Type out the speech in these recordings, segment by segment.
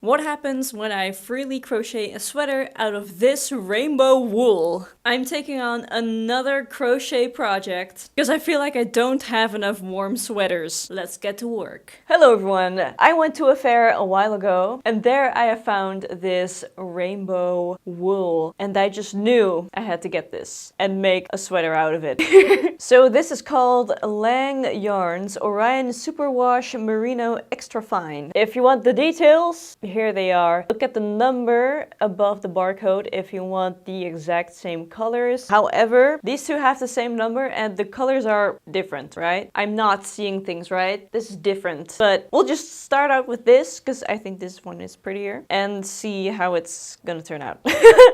What happens when I freely crochet a sweater out of this rainbow wool? I'm taking on another crochet project because I feel like I don't have enough warm sweaters. Let's get to work. Hello everyone! I went to a fair a while ago and there I have found this rainbow wool and I just knew I had to get this and make a sweater out of it. So this is called Lang Yarns Orion Superwash Merino Extra Fine. If you want the details, here they are. Look at the number above the barcode if you want the exact same colors. However, these two have the same number and the colors are different, right? I'm not seeing things right. This is different. But we'll just start out with this because I think this one is prettier and see how it's gonna turn out.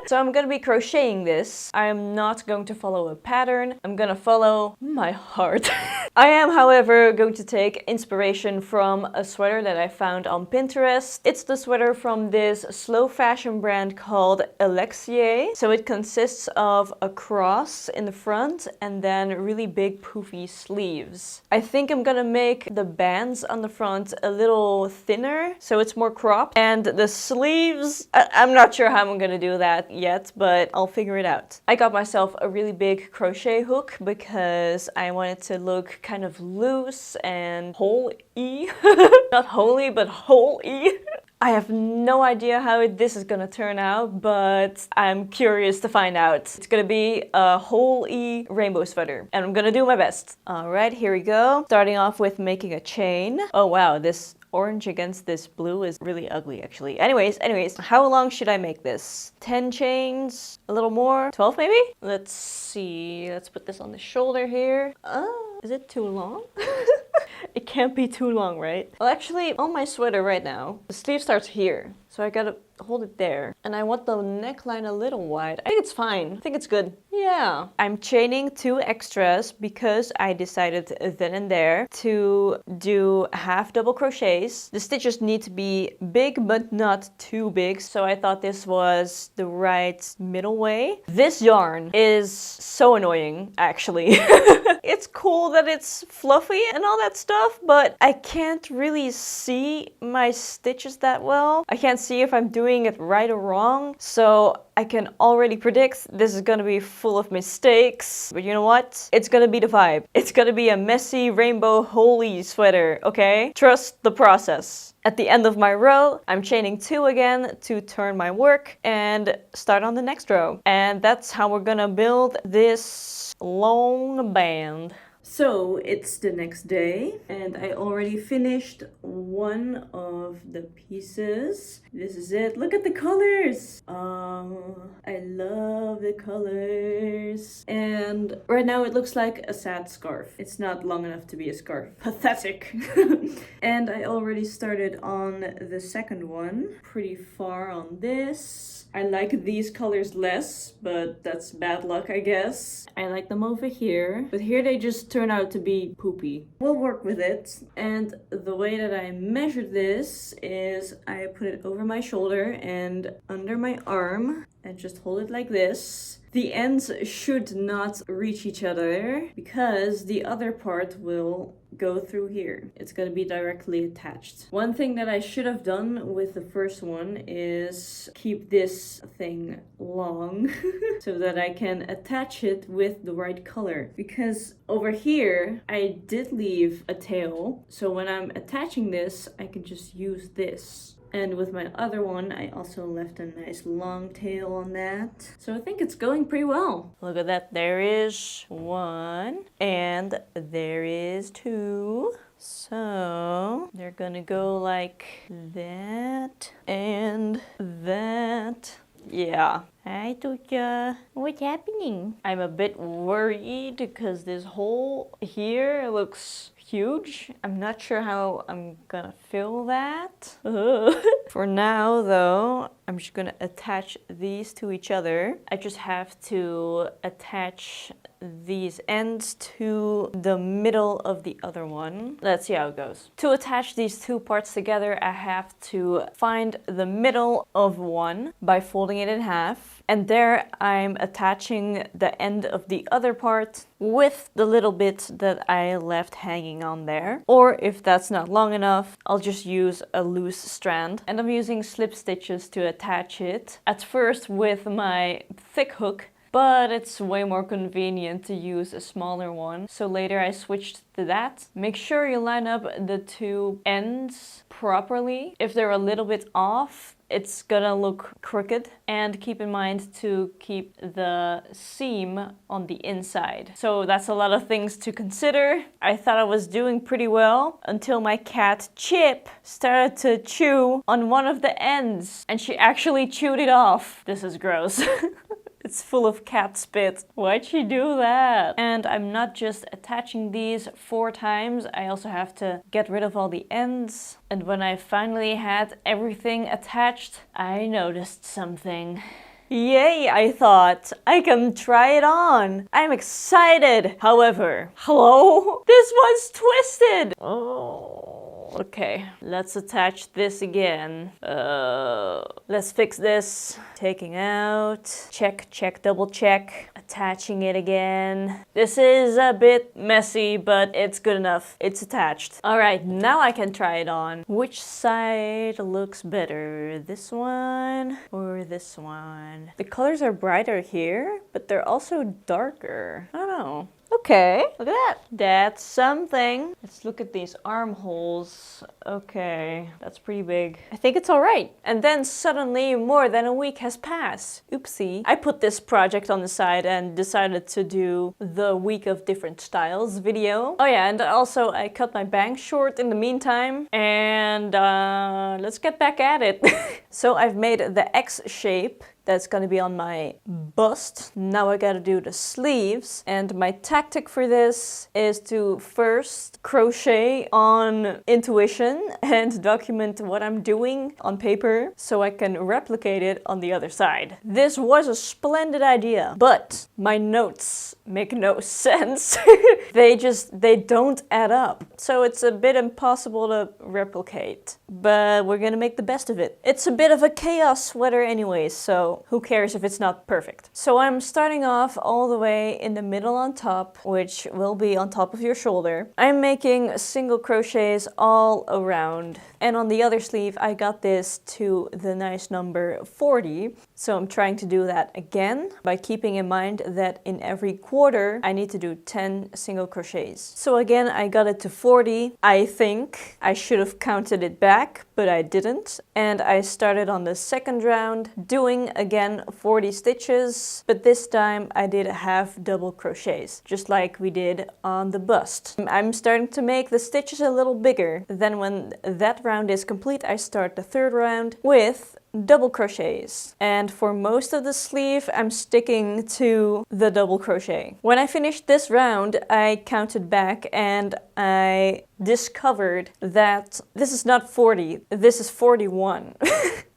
So I'm gonna be crocheting this. I am not going to follow a pattern. I'm gonna follow my heart. I am, however, going to take inspiration from a sweater that I found on Pinterest. It's the sweater from this slow fashion brand called Alexia. So it consists of a cross in the front and then really big poofy sleeves. I think I'm gonna make the bands on the front a little thinner so it's more cropped. And the sleeves, I'm not sure how I'm gonna do that yet, but I'll figure it out. I got myself a really big crochet hook because I wanted to look kind of loose and whole-y. Not holy, but whole-y. I have no idea how this is gonna turn out, but I'm curious to find out. It's gonna be a whole-y rainbow sweater, and I'm gonna do my best. Alright, here we go. Starting off with making a chain. Oh wow, this orange against this blue is really ugly actually. Anyways, how long should I make this? 10 chains? A little more? 12 maybe? Let's see. Let's put this on the shoulder here. Oh, is it too long? It can't be too long, right? Well, actually, on my sweater right now, the sleeve starts here. So I gotta hold it there. And I want the neckline a little wide. I think it's fine. I think it's good. Yeah. I'm chaining 2 extras because I decided then and there to do half double crochets. The stitches need to be big, but not too big. So I thought this was the right middle way. This yarn is so annoying, actually. It's cool that it's fluffy and all that stuff, but I can't really see my stitches that well. I can't see if I'm doing it right or wrong, so I can already predict this is gonna be full of mistakes. But you know what? It's gonna be the vibe. It's gonna be a messy rainbow holy sweater, okay? Trust the process. At the end of my row, I'm chaining 2 again to turn my work and start on the next row. And that's how we're gonna build this long band. So it's the next day and I already finished one of the pieces. This is it. Look at the colors. I love the colors. And right now it looks like a sad scarf. It's not long enough to be a scarf. Pathetic. And I already started on the second one. Pretty far on this. I like these colors less, but that's bad luck, I guess. I like them over here, but here they just turn out to be poopy. We'll work with it. And the way that I measured this is I put it over my shoulder and under my arm and just hold it like this. The ends should not reach each other because the other part will go through here. It's going to be directly attached. One thing that I should have done with the first one is keep this thing long so that I can attach it with the right color. Because over here, I did leave a tail. So when I'm attaching this, I can just use this. And with my other one, I also left a nice long tail on that. So I think it's going pretty well. Look at that. There is 1 and there is 2. So they're gonna go like that and that. Yeah. Hi, Tuka. What's happening? I'm a bit worried because this hole here looks huge. I'm not sure how I'm gonna fill that. For now though, I'm just gonna attach these to each other. I just have to attach these ends to the middle of the other one. Let's see how it goes. To attach these 2 parts together, I have to find the middle of one by folding it in half. And there I'm attaching the end of the other part with the little bit that I left hanging on there. Or if that's not long enough, I'll just use a loose strand. And I'm using slip stitches to attach it. At first with my thick hook, but it's way more convenient to use a smaller one. So later I switched to that. Make sure you line up the two ends properly. If they're a little bit off, it's gonna look crooked. And keep in mind to keep the seam on the inside. So that's a lot of things to consider. I thought I was doing pretty well until my cat Chip started to chew on one of the ends. And she actually chewed it off. This is gross. It's full of cat spit. Why'd she do that? And I'm not just attaching these 4 times, I also have to get rid of all the ends. And when I finally had everything attached, I noticed something. Yay, I thought. I can try it on. I'm excited. However, hello? This one's twisted. Oh, okay. Let's attach this again. Let's fix this. Taking out. Check, check, double check. Attaching it again. This is a bit messy, but it's good enough. It's attached. All right, now I can try it on. Which side looks better? This one or this one? The colors are brighter here, but they're also darker. I don't know. Okay, look at that. That's something. Let's look at these armholes. Okay, that's pretty big. I think it's all right. And then suddenly more than a week has passed. Oopsie. I put this project on the side and decided to do the week of different styles video. Oh yeah, and also I cut my bangs short in the meantime. And let's get back at it. So I've made the X shape. That's gonna be on my bust. Now I gotta do the sleeves. And my tactic for this is to first crochet on intuition and document what I'm doing on paper so I can replicate it on the other side. This was a splendid idea, but my notes make no sense. They don't add up. So it's a bit impossible to replicate, but we're gonna make the best of it. It's a bit of a chaos sweater anyway, so who cares if it's not perfect? So I'm starting off all the way in the middle on top, which will be on top of your shoulder. I'm making single crochets all around. And on the other sleeve, I got this to the nice number 40. So I'm trying to do that again by keeping in mind that in every quarter, I need to do 10 single crochets. So again, I got it to 40. I think I should have counted it back, but I didn't. And I started on the second round doing again 40 stitches, but this time I did half double crochets, just like we did on the bust. I'm starting to make the stitches a little bigger. Then when that round is complete, I start the third round with double crochets. And for most of the sleeve, I'm sticking to the double crochet. When I finished this round, I counted back and I discovered that this is not 40, this is 41.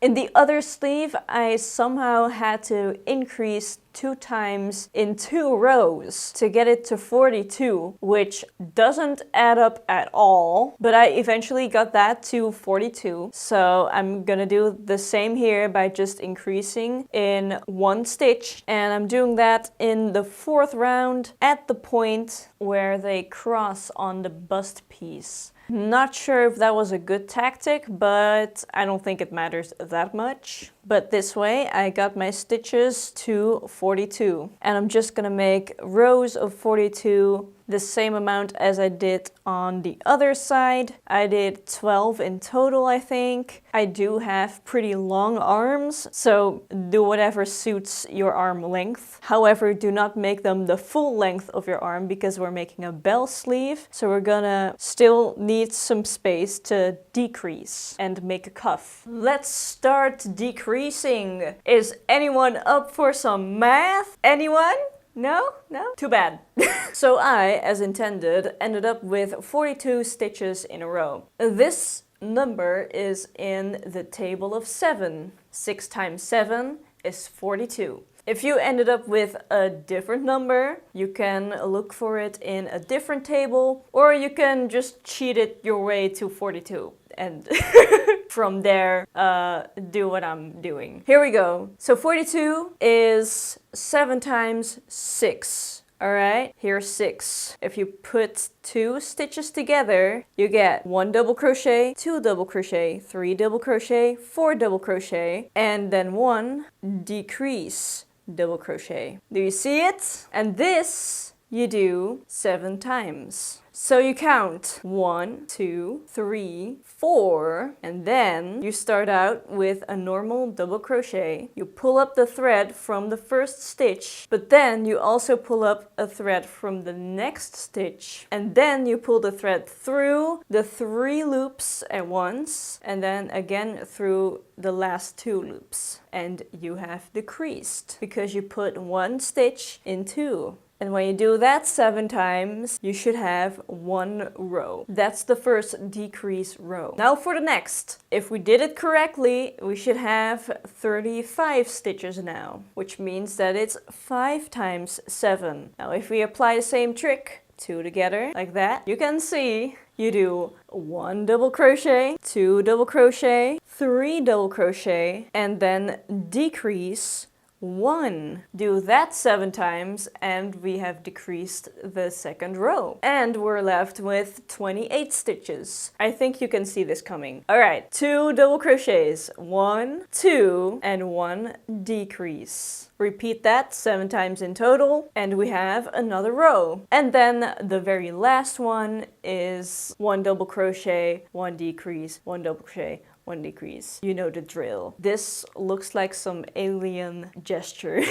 In the other sleeve, I somehow had to increase 2 times in 2 rows to get it to 42, which doesn't add up at all, but I eventually got that to 42. So I'm gonna do the same here by just increasing in 1 stitch, and I'm doing that in the 4th round at the point where they cross on the bust piece. Not sure if that was a good tactic, but I don't think it matters that much. But this way I got my stitches to 42. And I'm just gonna make rows of 42, the same amount as I did on the other side. I did 12 in total, I think. I do have pretty long arms, so do whatever suits your arm length. However, do not make them the full length of your arm because we're making a bell sleeve. So we're gonna still need some space to decrease and make a cuff. Let's start decreasing. Is anyone up for some math? Anyone? No? No? Too bad. So I, as intended, ended up with 42 stitches in a row. This number is in the table of 7. 6 times 7 is 42. If you ended up with a different number, you can look for it in a different table, or you can just cheat it your way to 42 and from there do what I'm doing. Here we go. So 42 is 7 times 6. Alright, here's 6. If you put 2 stitches together, you get 1 double crochet, 2 double crochet, 3 double crochet, 4 double crochet, and then 1 decrease double crochet. Do you see it? And this you do 7 times. So you count 1, 2, 3, 4, and then you start out with a normal double crochet. You pull up the thread from the first stitch, but then you also pull up a thread from the next stitch, and then you pull the thread through the 3 loops at once, and then again through the last 2 loops. And you have decreased because you put 1 stitch in 2. And when you do that 7 times, you should have 1 row. That's the first decrease row. Now for the next. If we did it correctly, we should have 35 stitches now, which means that it's 5 times 7. Now if we apply the same trick, 2 together, like that, you can see you do 1 double crochet, 2 double crochet, 3 double crochet, and then decrease 1. Do that 7 times and we have decreased the second row. And we're left with 28 stitches. I think you can see this coming. Alright, 2 double crochets, 1, 2, and 1 decrease. Repeat that 7 times in total and we have another row. And then the very last one is 1 double crochet, 1 decrease, 1 double crochet, 1 decrease. You know the drill. This looks like some alien gesture.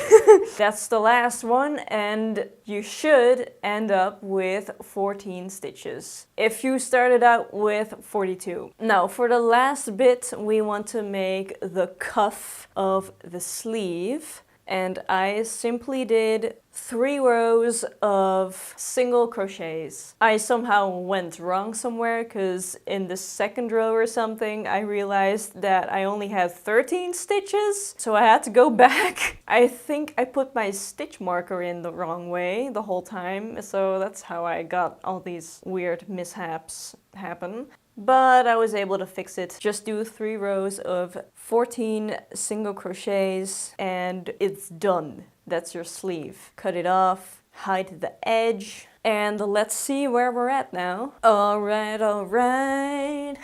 That's the last one and you should end up with 14 stitches. If you started out with 42. Now for the last bit we want to make the cuff of the sleeve. And I simply did 3 rows of single crochets. I somehow went wrong somewhere because in the second row or something I realized that I only had 13 stitches, so I had to go back. I think I put my stitch marker in the wrong way the whole time, so that's how I got all these weird mishaps happen. But I was able to fix it. Just do 3 rows of 14 single crochets and it's done. That's your sleeve. Cut it off, hide the edge, and let's see where we're at now. Alright.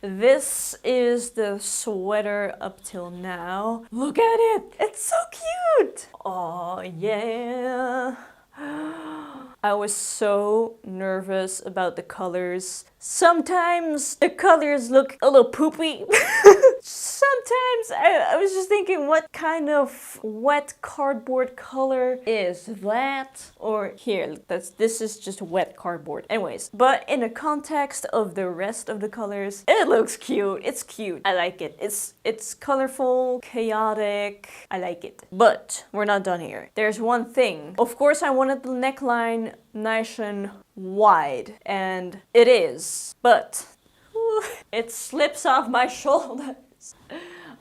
This is the sweater up till now. Look at it! It's so cute! Oh yeah! I was so nervous about the colors. Sometimes the colors look a little poopy. Sometimes I was just thinking, what kind of wet cardboard color is that? Or here, this is just wet cardboard. Anyways, but in the context of the rest of the colors, it looks cute. It's cute. I like it. It's colorful, chaotic. I like it. But we're not done here. There's one thing. Of course, I wanted the neckline nice and wide, and it is, but it slips off my shoulders.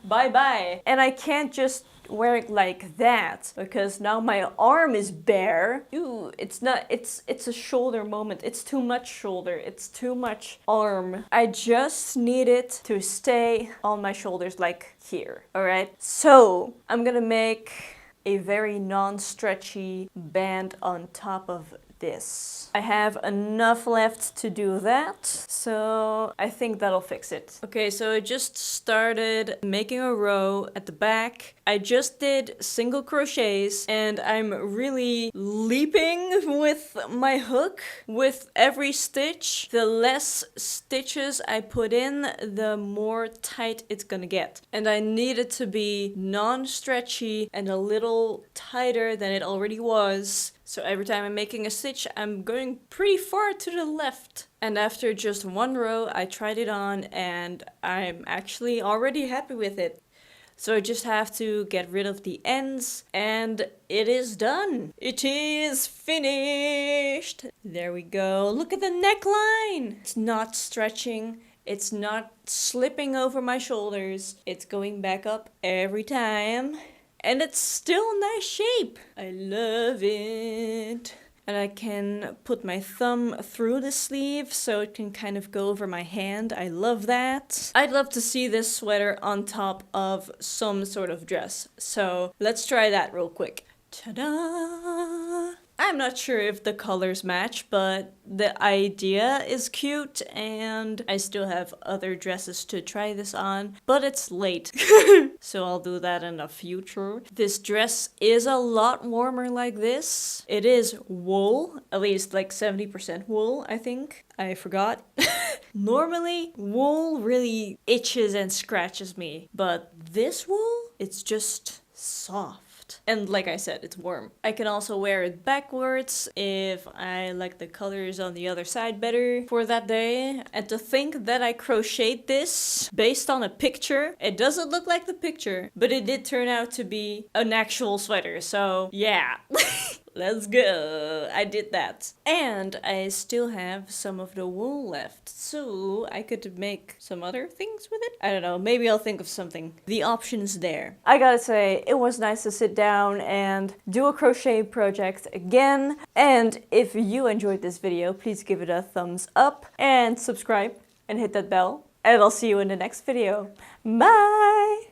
Bye bye. And I can't just wear it like that because now my arm is bare. Ooh, it's a shoulder moment. It's too much shoulder. It's too much arm. I just need it to stay on my shoulders like here. All right. So I'm gonna make a very non-stretchy band on top of this. I have enough left to do that, so I think that'll fix it. Okay, so I just started making a row at the back. I just did single crochets and I'm really leaping with my hook with every stitch. The less stitches I put in, the more tight it's gonna get. And I need it to be non-stretchy and a little tighter than it already was. So every time I'm making a stitch, I'm going pretty far to the left. And after just 1 row, I tried it on and I'm actually already happy with it. So I just have to get rid of the ends and it is done. It is finished. There we go. Look at the neckline. It's not stretching. It's not slipping over my shoulders. It's going back up every time. And it's still a nice shape. I love it. And I can put my thumb through the sleeve so it can kind of go over my hand. I love that. I'd love to see this sweater on top of some sort of dress. So let's try that real quick. Ta-da! I'm not sure if the colors match, but the idea is cute, and I still have other dresses to try this on, but it's late. So I'll do that in the future. This dress is a lot warmer like this. It is wool, at least like 70% wool, I think. I forgot. Normally, wool really itches and scratches me, but this wool, it's just soft. And like I said, it's warm. I can also wear it backwards if I like the colors on the other side better for that day. And to think that I crocheted this based on a picture, it doesn't look like the picture, but it did turn out to be an actual sweater. So yeah. Let's go! I did that. And I still have some of the wool left, so I could make some other things with it? I don't know, maybe I'll think of something. The option's there. I gotta say, it was nice to sit down and do a crochet project again. And if you enjoyed this video, please give it a thumbs up and subscribe and hit that bell. And I'll see you in the next video. Bye!